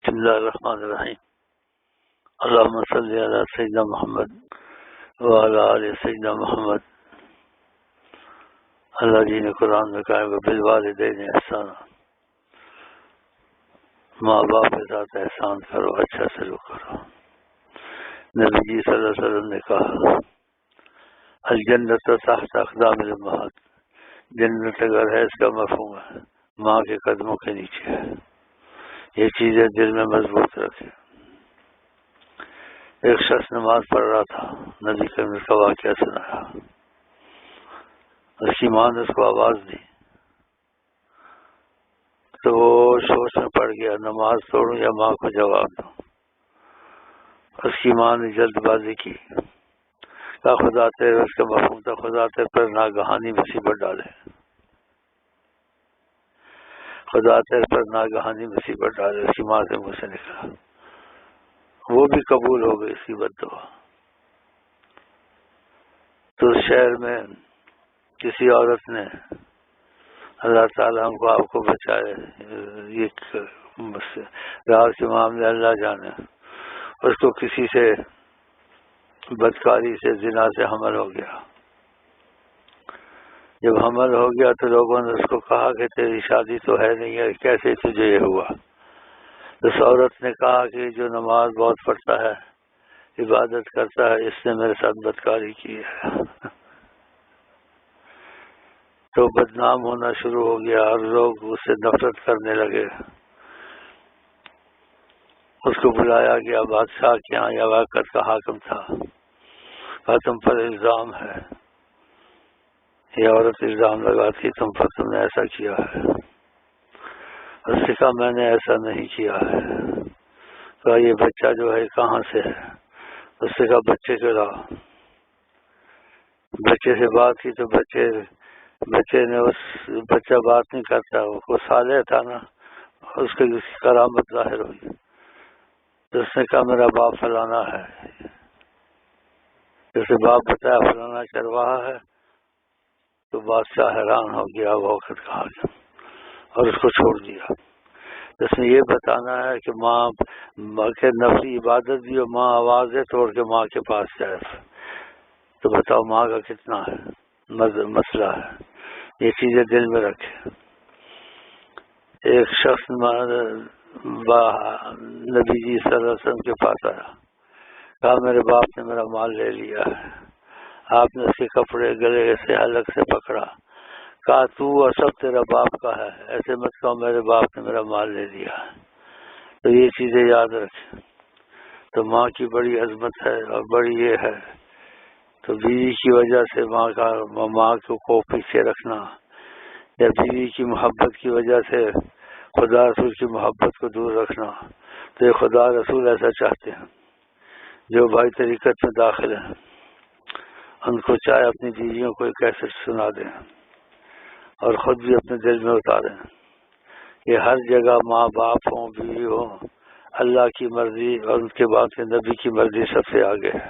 بسم اللہ الرحمن الرحیم اللہم صلی علی سیدنا محمد وعلی آل سیدنا محمد۔ اللہ جی نے قرآن میں کہا کہ بالوالدین احسانا، ماں باپ کے ساتھ احسان کرو، اچھا سلوک کرو۔ نبی جی صلی اللہ علیہ وسلم نے کہا الجنت تحت اقدام الامہات، جنت اگر ہے اس کا مفہوم ہے ماں کے قدموں کے نیچے ہے۔ یہ چیزیں دل میں مضبوط رکھے۔ ایک شخص نماز پڑھ رہا تھا، نبی کریم کا واقعہ سنایا۔ اس کی ماں نے اس کو آواز دی تو وہ سوچ میں پڑ گیا، نماز توڑوں یا ماں کو جواب دوں۔ اس کی ماں نے جلد بازی کی، کہا خدا تیرے، اس کا مفہوم تھا خدا تیرے پر ناگہانی مصیبت ڈالے، خدا تیرے پر ناگہانی مصیبت ڈالے۔ اس کی ماں سے منہ سے نکلا، وہ بھی قبول ہو گئی اس کی بد دعا۔ تو اس شہر میں کسی عورت نے، اللہ تعالیٰ ہم کو آپ کو بچائے، یہ رات کے معاملے اللہ جانے، اس کو کسی سے بدکاری سے، زنا سے حمل ہو گیا۔ جب حمل ہو گیا تو لوگوں نے اس کو کہا کہ تیری شادی تو ہے نہیں ہے، کیسے تجھے یہ ہوا؟ اس عورت نے کہا کہ جو نماز بہت پڑھتا ہے، عبادت کرتا ہے، اس نے میرے ساتھ بدکاری کی ہے۔ تو بدنام ہونا شروع ہو گیا اور لوگ اس سے نفرت کرنے لگے۔ اس کو بلایا گیا بادشاہ کے یہاں، یا وقت کا حاکم تھا، کہا تم پر الزام ہے، یہ عورت الزام لگاتی تم پر، تم نے ایسا کیا ہے۔ اس نے کہا میں نے ایسا نہیں کیا ہے۔ کہا یہ بچہ جو ہے کہاں سے ہے؟ اس نے کہا بچے کے لاؤ۔ بچے سے بات کی تو بچے نے، اس بچہ بات نہیں کرتا، وہ صالح تھا نا، اس کی کرامت ظاہر ہوئی۔ تو اس نے کہا میرا باپ فلانا ہے، جیسے باپ بتایا فلانا چرواہا ہے، تو بادشاہ حیران ہو گیا، وہ وقت کہا گیا اور اس کو چھوڑ دیا۔ اس نے یہ بتانا ہے کہ ماں کے نفلی عبادت بھی، اور ماں آوازیں توڑ کے ماں کے پاس جائے، تو بتاؤ ماں کا کتنا ہے مسئلہ ہے۔ یہ چیزیں دل میں رکھے۔ ایک شخص نبی جی صلی اللہ علیہ وسلم کے پاس آیا، کہا میرے باپ نے میرا مال لے لیا ہے۔ آپ نے اس کے کپڑے گلے سے حلق سے پکڑا، کہا تو اور سب تیرا باپ کا ہے، ایسے مت کہو میرے باپ نے میرا مال لے لیا۔ تو یہ چیزیں یاد رکھیں۔ تو ماں کی بڑی عظمت ہے اور بڑی یہ ہے۔ تو بیوی کی وجہ سے ماں کو پیچھے رکھنا، یا بیوی کی محبت کی وجہ سے خدا رسول کی محبت کو دور رکھنا، تو یہ خدا رسول ایسا چاہتے ہیں۔ جو بھائی طریقت میں داخل ہیں ان کو چاہے اپنی بیویوں کو ایک کیسٹ سنا دیں اور خود بھی اپنے دل میں اتاریں کہ ہر جگہ ماں باپ ہوں، بیوی ہوں، اللہ کی مرضی اور ان کے بعد کے نبی کی مرضی سب سے آگے ہے،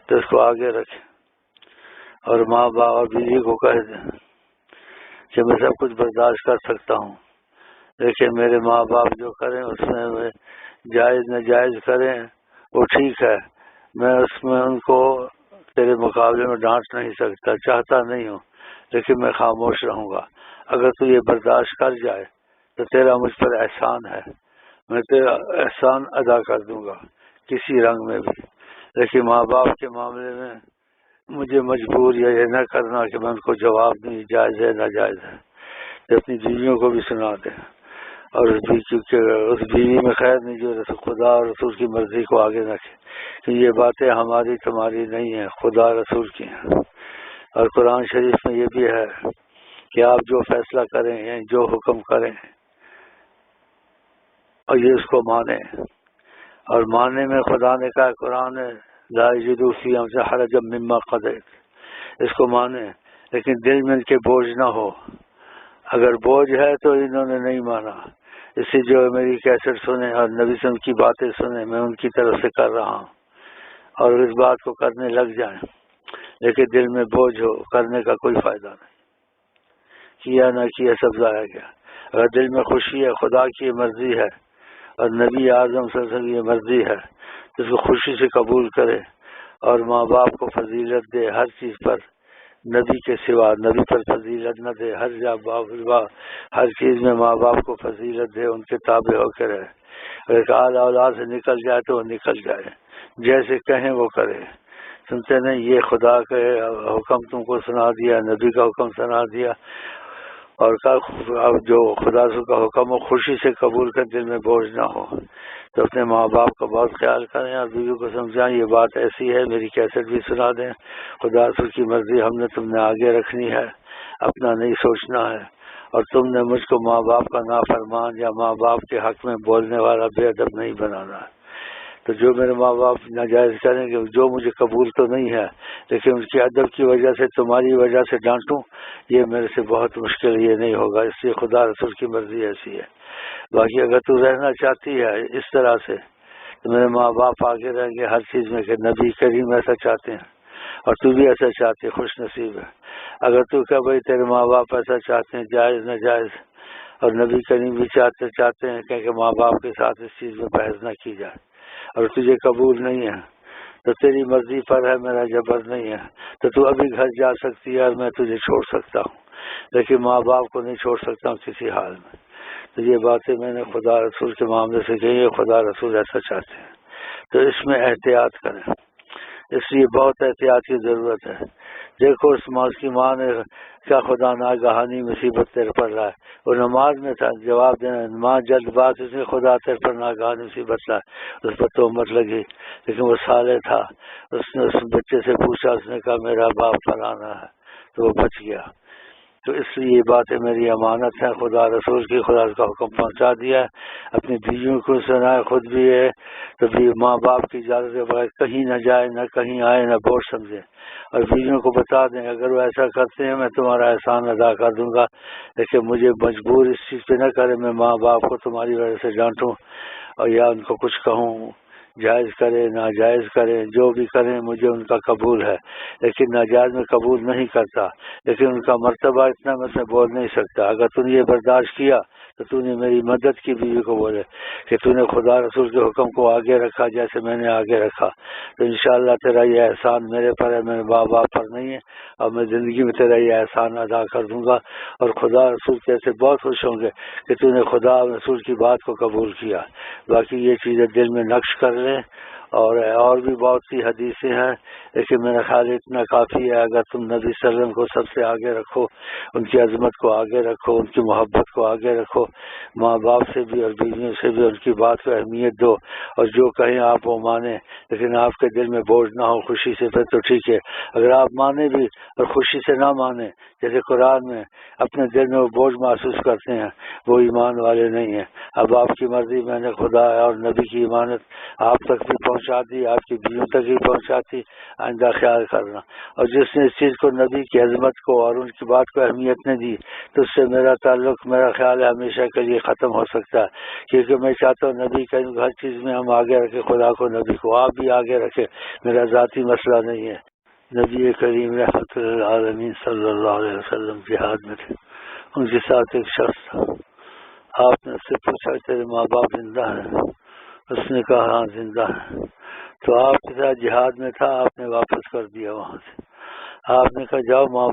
تو اس کو آگے رکھیں۔ اور ماں باپ اور بیوی کو کہہ دیں کہ میں سب کچھ برداشت کر سکتا ہوں، لیکن میرے ماں باپ جو کریں اس میں جائز ناجائز کریں وہ ٹھیک ہے، میں اس میں ان کو تیرے مقابلے میں ڈانٹ نہیں سکتا، چاہتا نہیں ہوں، لیکن میں خاموش رہوں گا۔ اگر تو یہ برداشت کر جائے تو تیرا مجھ پر احسان ہے، میں تیرا احسان ادا کر دوں گا کسی رنگ میں بھی، لیکن ماں باپ کے معاملے میں مجھے مجبور یا یہ نہ کرنا کہ میں ان کو جواب دوں جائز ہے ناجائز ہے۔ تو اپنی بیویوں کو بھی سنا دیں، اور اس بیوی میں خیر نہیں جو خدا اور رسول کی مرضی کو آگے رکھے، کہ یہ باتیں ہماری تمہاری نہیں ہیں، خدا رسول کی ہیں۔ اور قرآن شریف میں یہ بھی ہے کہ آپ جو فیصلہ کریں، یعنی جو حکم کریں اور یہ اس کو مانیں، اور ماننے میں خدا نے کہا قرآن لا یجدوا فی انفسہم حرجا مما قضیت، اس کو مانیں لیکن دل میں ان کے بوجھ نہ ہو۔ اگر بوجھ ہے تو انہوں نے نہیں مانا، اس سے جو میری کیسٹ سنیں اور نبی صلی اللہ علیہ وسلم کی باتیں سنیں، میں ان کی طرف سے کر رہا ہوں، اور اس بات کو کرنے لگ جائیں، لیکن دل میں بوجھ ہو، کرنے کا کوئی فائدہ نہیں، کیا نہ کیا سب ضائع گیا۔ اگر دل میں خوشی ہے، خدا کی مرضی ہے اور نبی اعظم صلی اللہ علیہ وسلم یہ مرضی ہے کہ اس کو خوشی سے قبول کرے اور ماں باپ کو فضیلت دے ہر چیز پر، نبی کے سوا نبی پر فضیلت نہ دے، ہر چیز میں ماں باپ کو فضیلت دے، ان کے تابع ہو کے رہے، اور ایک اعلیٰ اولاد سے نکل جائے تو وہ نکل جائے، جیسے کہیں وہ کرے۔ سنتے نہیں، یہ خدا کا حکم تم کو سنا دیا، نبی کا حکم سنا دیا، اور جو خدا کا حکم ہو خوشی سے قبول کر، دل میں بوجھ نہ ہو، تو اپنے ماں باپ کا بہت خیال کریں اور بیوی کو سمجھائیں یہ بات ایسی ہے، میری کیسٹ بھی سنا دیں، خدا رسول کی مرضی تم نے آگے رکھنی ہے، اپنا نہیں سوچنا ہے، اور تم نے مجھ کو ماں باپ کا نافرمان یا ماں باپ کے حق میں بولنے والا بے ادب نہیں بنانا ہے۔ تو جو میرے ماں باپ ناجائز کریں گے، جو مجھے قبول تو نہیں ہے لیکن ان کی ادب کی وجہ سے، تمہاری وجہ سے ڈانٹوں، یہ میرے سے بہت مشکل، یہ نہیں ہوگا، اس لیے خدا رسول کی مرضی ایسی ہے۔ باقی اگر تو رہنا چاہتی ہے اس طرح سے تو میرے ماں باپ آگے رہیں گے ہر چیز میں، کہ نبی کریم ایسا چاہتے ہیں اور تو بھی ایسا چاہتے، خوش نصیب ہے۔ اگر تو کہ بھائی تیرے ماں باپ ایسا چاہتے ہیں، جائز ناجائز، اور نبی کریم بھی چاہتے ہیں کہ ماں باپ کے ساتھ اس چیز میں بحث نہ کی جائے، اور تجھے قبول نہیں ہے تو تیری مرضی پر ہے، میرا جبر نہیں ہے، تو تو ابھی گھر جا سکتی ہے اور میں تجھے چھوڑ سکتا ہوں، لیکن ماں باپ کو نہیں چھوڑ سکتا ہوں کسی حال میں۔ تو یہ باتیں میں نے خدا رسول کے معاملے سے کہی ہے، خدا رسول ایسا چاہتے ہیں، تو اس میں احتیاط کریں، اس لیے بہت احتیاط کی ضرورت ہے۔ دیکھو اس کی ماں نے کیا خدا ناگہانی مصیبت تیرے پر لائے، وہ نماز میں تھا، جواب دینا، ماں جلد باز اس نے خدا تیرے پر ناگہانی مصیبت لائے، اس پر تہمت لگی، لیکن وہ صالح تھا، اس نے اس بچے سے پوچھا، اس نے کہا میرا باپ فلانا ہے، تو وہ بچ گیا۔ تو اس لیے یہ باتیں میری امانت ہیں، خدا رسول کی، خدا کا حکم پہنچا دیا ہے، اپنی بیویوں کو سنائے، خود بھی ہے تو بھی ماں باپ کی اجازت کے بغیر کہیں نہ جائے، نہ کہیں آئے، نہ بوجھ سمجھے، اور بیویوں کو بتا دیں اگر وہ ایسا کرتے ہیں میں تمہارا احسان ادا کر دوں گا، لیکن مجھے مجبور اس چیز پہ نہ کرے میں ماں باپ کو تمہاری وجہ سے ڈانٹوں اور یا ان کو کچھ کہوں، جائز کرے ناجائز کریں، جو بھی کریں مجھے ان کا قبول ہے، لیکن ناجائز میں قبول نہیں کرتا، لیکن ان کا مرتبہ اتنا میں بول نہیں سکتا۔ اگر تم نے یہ برداشت کیا تو تو نے میری مدد کی، بیوی کو بولے کہ تو نے خدا رسول کے حکم کو آگے رکھا جیسے میں نے آگے رکھا، تو انشاءاللہ تیرا یہ احسان میرے پر ہے، میرے ماں باپ پر نہیں ہے، اور میں زندگی میں تیرا یہ احسان ادا کر دوں گا، اور خدا رسول کیسے بہت خوش ہوں گے کہ تو نے خدا رسول کی بات کو قبول کیا۔ باقی یہ چیزیں دل میں نقش کر لیں، اور بھی بہت سی حدیثیں ہیں، لیکن میرا خیال اتنا کافی ہے۔ اگر تم نبی صلی اللہ علیہ وسلم کو سب سے آگے رکھو، ان کی عظمت کو آگے رکھو، ان کی محبت کو آگے رکھو، ماں باپ سے بھی اور بیویوں سے بھی ان کی بات کو اہمیت دو، اور جو کہیں آپ وہ مانیں، لیکن آپ کے دل میں بوجھ نہ ہو خوشی سے، پھر تو ٹھیک ہے۔ اگر آپ مانیں بھی اور خوشی سے نہ مانیں، جیسے قرآن میں اپنے دل میں وہ بوجھ محسوس کرتے ہیں، وہ ایمان والے نہیں ہیں۔ اب آپ کی مرضی، میں نے خدا اور نبی کی امانت آپ تک بھی پہنچا دی، آپ کی بیویوں تک بھی پہنچاتی، آئندہ خیال کرنا۔ اور جس نے اس چیز کو، نبی کی عظمت کو اور ان کی بات کو اہمیت نہیں دی، تو اس سے میرا تعلق، میرا خیال ہے ہمیشہ کے لیے ختم ہو سکتا ہے، کیونکہ میں چاہتا ہوں نبی کا ہر چیز میں ہم آگے رکھیں، خدا کو نبی کو آپ بھی آگے رکھیں، میرا ذاتی مسئلہ نہیں ہے۔ نبی کریم رحمۃ للعالمین صلی اللہ علیہ وسلم جہاد میں تھے، ان کے ساتھ ایک شخص تھا، آپ نے اس سے پوچھا تیرے ماں باپ زندہ ہیں؟ اس نے کہا ہاں زندہ ہے۔ تو آپ کے ساتھ جہاد میں تھا، آپ نے واپس کر دیا وہاں سے، آپ نے کہا جاؤ ماں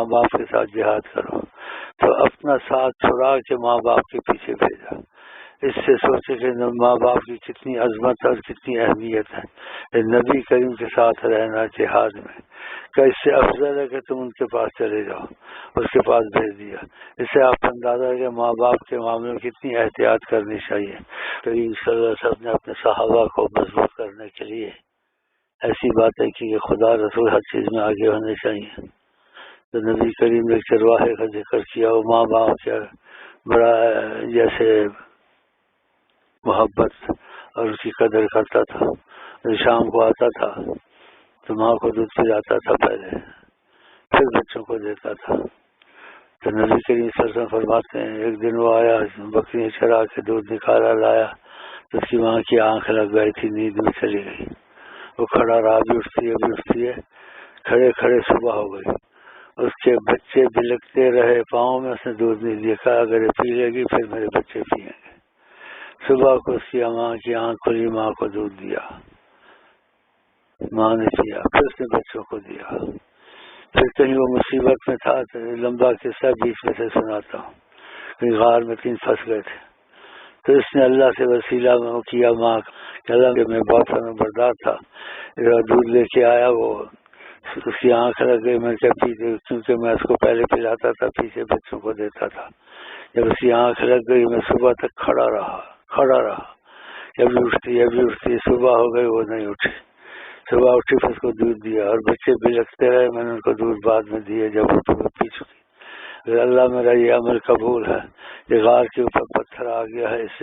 باپ کے ساتھ جہاد کرو، تو اپنا ساتھ چھڑا کے ماں باپ کے پیچھے بھیجا۔ اس سے سوچے کہ ماں باپ کی کتنی عظمت اور کتنی اہمیت ہے، نبی کریم کے ساتھ رہنا جہاد میں، کہ اس سے افضل ہے کہ تم ان کے پاس چلے جاؤ، اس کے پاس بھیج دیا۔ اس سے آپ اندازہ ہے کہ ماں باپ کے معاملے میں کتنی احتیاط کرنی چاہیے۔ کریم صلی اللہ علیہ وسلم نے اپنے صحابہ کو مضبوط کرنے کے لیے ایسی باتیں کی کہ خدا رسول ہر چیز میں آگے ہونے چاہیے۔ تو نبی کریم نے چرواہے کا ذکر کیا، وہ ماں باپ کیا بڑا جیسے محبت اور اس کی قدر کرتا تھا، شام کو آتا تھا تو ماں کو دودھ پلاتا تھا، پہلے پھر بچوں کو دیتا تھا۔ تو نبی کریم صلی اللہ علیہ وسلم فرماتے ہیں ایک دن وہ آیا، بکریاں چرا کے دودھ نکالا لایا، تو اس کی ماں کی آنکھ لگ گئی تھی، نیند میں چلی گئی، وہ کھڑا رہا، بھی اٹھتی ہے، کھڑے کھڑے صبح ہو گئی، اس کے بچے بلکتے رہے پاؤں میں، اس نے دودھ نہیں دیا، کہا اگر یہ پی لے گی پھر میرے بچے پئیں گے۔ صبح کو اس کی ماں کی آنکھ کھلی، ماں کو دودھ دیا، ماں نے پیا، پھر اس نے بچوں کو دیا۔ پھر کہیں وہ مصیبت میں تھا، تو لمبا قصہ بیچ میں سے سناتا ہوں، کہیں غار میں 3 پھنس گئے تھے، تو اس نے اللہ سے وسیلہ میں کیا ماں کہ اللہ کہ میں بہت فرما بردار تھا، دودھ لے کے آیا، وہ اس کی آنکھ لگ گئی، میں کیا پیتے، کیونکہ میں اس کو پہلے پلاتا تھا، پیچھے بچوں کو دیتا تھا۔ جب اس کی آنکھ لگ گئی میں صبح تک کھڑا رہا، ابھی اٹھتی، صبح ہو گئی وہ نہیں اٹھی، صبح اٹھی پھر اس کو دودھ دیا، اور بچے بلکتے رہے، میں نے ان کو دودھ بعد میں دیے جب وہ پی چکی۔ اللہ میرا یہ عمل قبول ہے، یہ غار کے اوپر پتھر آ گیا ہے، اس سے